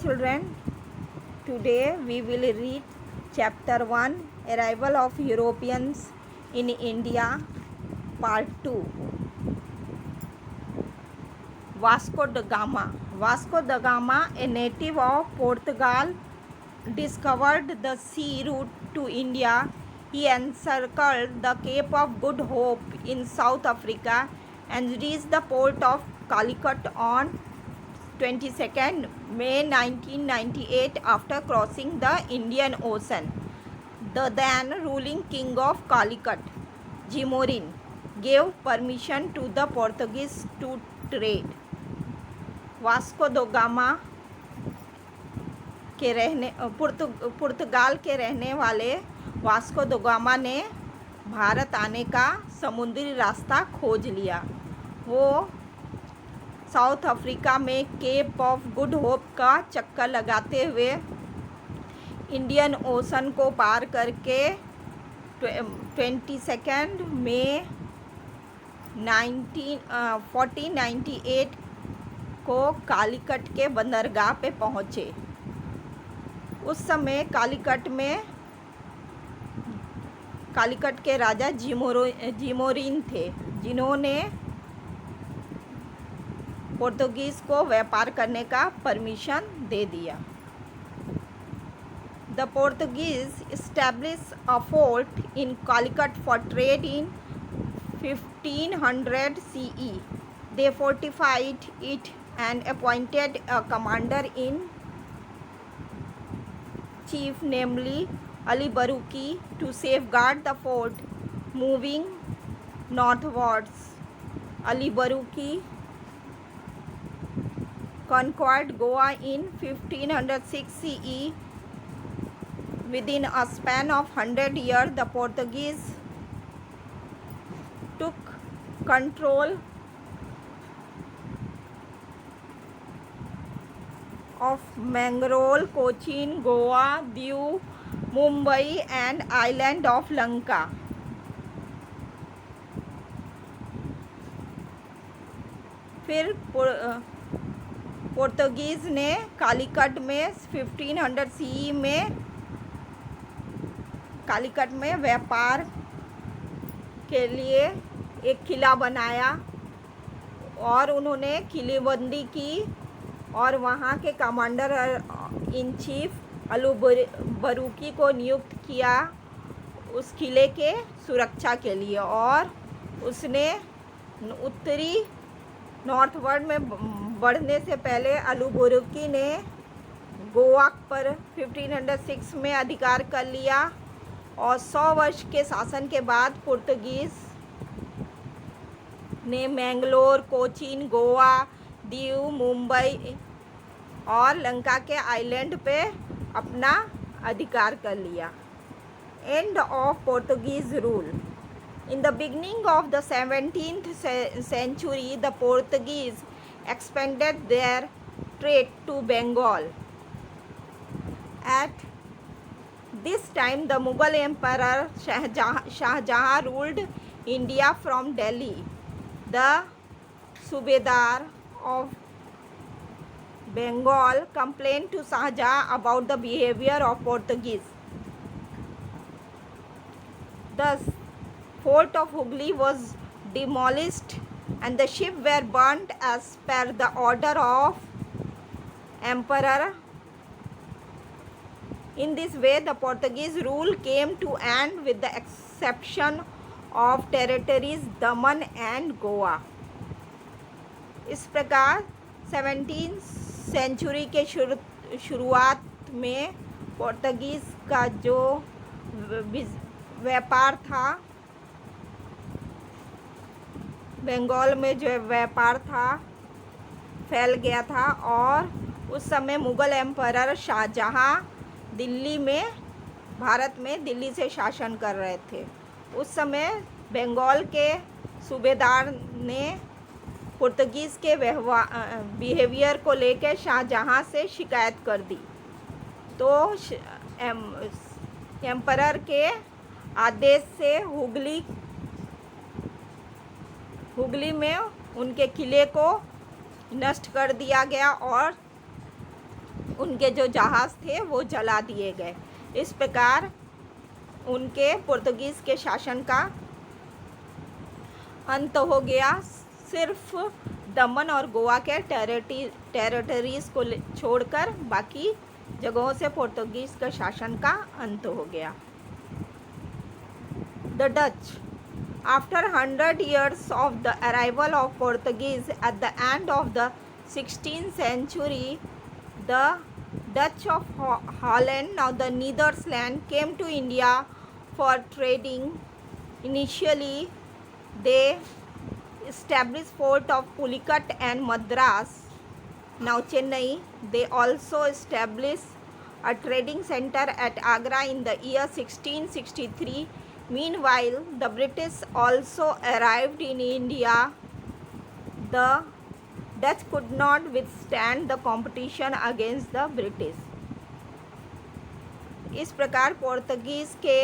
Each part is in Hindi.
children, today we will read chapter 1, Arrival of Europeans in India, part 2. Vasco da Gama. Vasco da Gama, a native of Portugal, discovered the sea route to India. He encircled the Cape of Good Hope in South Africa and reached the port of Calicut on 22nd May 1998 after crossing the Indian Ocean. The then ruling king of Calicut, Jimorin, gave permission to the Portuguese to trade. Vasco the gamma के पुर्तगाल के रहने वाले वास्को द गामा ने भारत आने का समुद्री रास्ता खोज लिया। वो साउथ अफ्रीका में केप ऑफ गुड होप का चक्कर लगाते हुए इंडियन ओशन को पार करके 22 मई 1498 को कालीकट के बंदरगाह पे पहुँचे। उस समय कालीकट के राजा जिमोरिन थे, जिन्होंने पोर्तुगीज़ को व्यापार करने का परमिशन दे दिया। The Portuguese established a fort in Calicut for trade in 1500 CE. They fortified it and appointed a commander-in-chief, namely Ali Baruki, to safeguard the fort. Moving northwards, Ali Baruki conquered Goa in 1506 CE. Within a span of 100 years, the Portuguese took control of Mangalore, Cochin, Goa, Diu, Mumbai and island of Lanka. फिर पोर्तुगीज़ ने कालीकट में 1500 CE में कालीकट में व्यापार के लिए एक किला बनाया और उन्होंने किलेबंदी की और वहाँ के कमांडर इन चीफ अलू बरूकी को नियुक्त किया उस किले के सुरक्षा के लिए। और उसने उत्तरी नॉर्थवर्ड में बढ़ने से पहले अलू बरूकी ने गोवा पर 1506 में अधिकार कर लिया और 100 वर्ष के शासन के बाद पोर्तुगीज़ ने मैंगलोर, कोचीन, गोवा, दीव, मुंबई और लंका के आइलैंड पे अपना अधिकार कर लिया। End of Portuguese rule. In the beginning of the 17th century, the Portuguese expanded their trade to Bengal. At this time, the Mughal Emperor Shahjahan ruled India from Delhi. The Subedar of Bengal complained to Shahjahan about the behavior of Portuguese. Thus, fort of Hooghly was demolished and the ships were burnt as per the order of Emperor. In this way, the Portuguese rule came to end with the exception of territories Daman and Goa. इस प्रकार 17th सेंचुरी के शुरुआत में पोर्तुगीज़ का जो व्यापार था, बंगाल में जो व्यापार था फैल गया था। और उस समय मुग़ल एम्परर शाहजहाँ दिल्ली में भारत में दिल्ली से शासन कर रहे थे। उस समय बंगाल के सूबेदार ने पोर्तुगीज़ के बिहेवियर को लेकर शाहजहाँ से शिकायत कर दी। तो एम्परर के आदेश से हुगली में उनके किले को नष्ट कर दिया गया और उनके जो जहाज़ थे वो जला दिए गए। इस प्रकार उनके पुर्तगीज़ के शासन का अंत हो गया। सिर्फ दमन और गोवा के टेरिटरीज़ को छोड़कर बाकी जगहों से पुर्तगीज़ के शासन का अंत हो गया। The Dutch, after 100 years of the arrival of Portuguese at the end of the 16th century, the Dutch of Holland, now the Netherlands, came to India for trading. Initially, they established fort of Pulicat and Madras, now Chennai. They also established a trading center at Agra in the year 1663. Meanwhile, the British also arrived in India. The Dutch could not withstand the competition against the British. इस प्रकार पोर्तुगीज़ के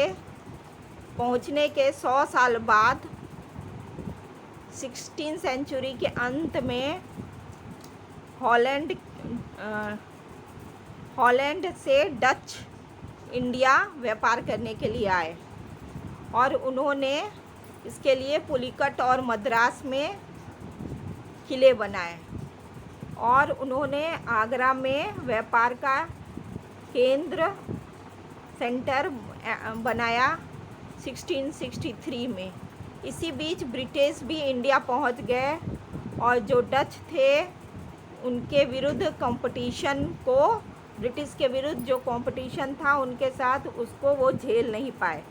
पहुंचने के 100 साल बाद 16th सेंचुरी के अंत में हॉलैंड से डच इंडिया व्यापार करने के लिए आए और उन्होंने इसके लिए पुलिकट और मद्रास में किले बनाए और उन्होंने आगरा में व्यापार का केंद्र सेंटर बनाया 1663 में। इसी बीच ब्रिटिश भी इंडिया पहुंच गए और जो डच थे उनके विरुद्ध कंपटीशन को, ब्रिटिश के विरुद्ध जो कंपटीशन था उनके साथ, उसको वो झेल नहीं पाए।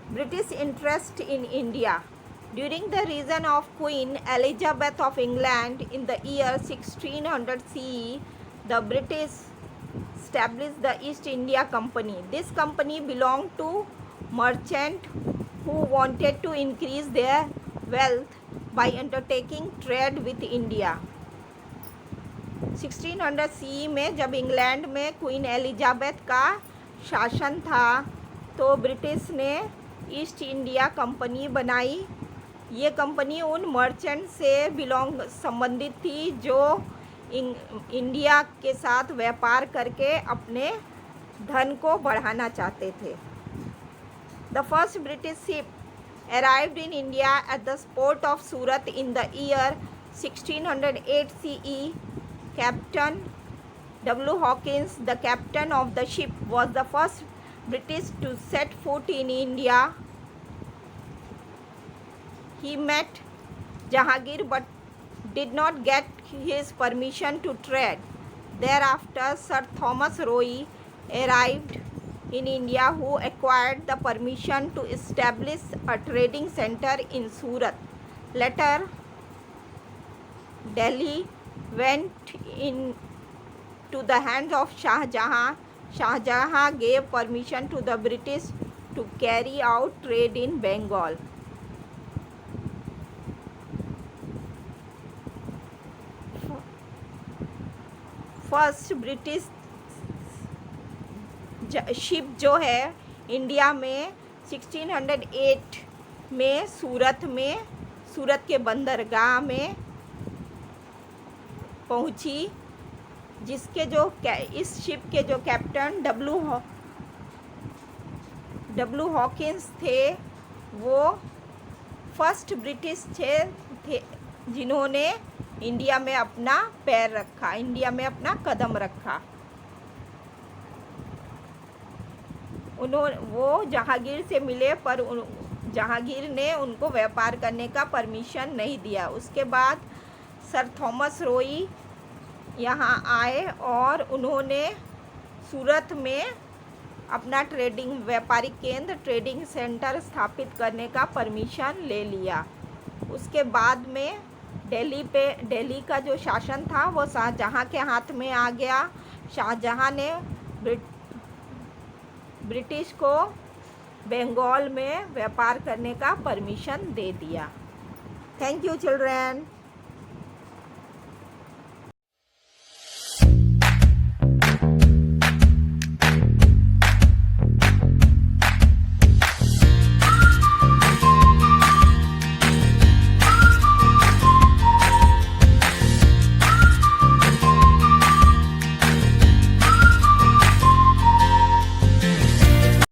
British interest in India. During the reign of Queen Elizabeth of England in the year 1600 CE, the British established the East India Company. This company belonged to merchants who wanted to increase their wealth by undertaking trade with India. 1600 CE में जब इंग्लैंड में क्वीन एलिजाबेथ का शासन था तो ब्रिटिश ने ईस्ट इंडिया कंपनी बनाई। ये कंपनी उन मर्चेंट से संबंधित थी जो इंडिया के साथ व्यापार करके अपने धन को बढ़ाना चाहते थे। The first British ship arrived in India at the port of Surat in the year 1608 CE. Captain W. Hawkins, the captain of the ship, was the first British to set foot in India. He met Jahangir but did not get his permission to trade. Thereafter, Sir Thomas Roe arrived in India, who acquired the permission to establish a trading center in Surat. Later, Delhi went into the hands of Shah Jahan. Shah Jahan gave permission to the British to carry out trade in Bengal. First British ship जो है इंडिया में 1608 में सूरत के बंदरगाह में पहुंची, जिसके जो इस शिप के जो कैप्टन डब्ल्यू हॉकिंस थे वो फर्स्ट ब्रिटिश थे जिन्होंने इंडिया में अपना पैर रखा, इंडिया में अपना कदम रखा। वो जहांगीर से मिले पर जहांगीर ने उनको व्यापार करने का परमिशन नहीं दिया। उसके बाद सर थॉमस रोई यहाँ आए और उन्होंने सूरत में अपना व्यापारिक केंद्र, ट्रेडिंग सेंटर स्थापित करने का परमिशन ले लिया। उसके बाद में दिल्ली का जो शासन था वो शाहजहाँ के हाथ में आ गया। शाहजहाँ ने ब्रिटिश को बंगाल में व्यापार करने का परमिशन दे दिया। Thank you children.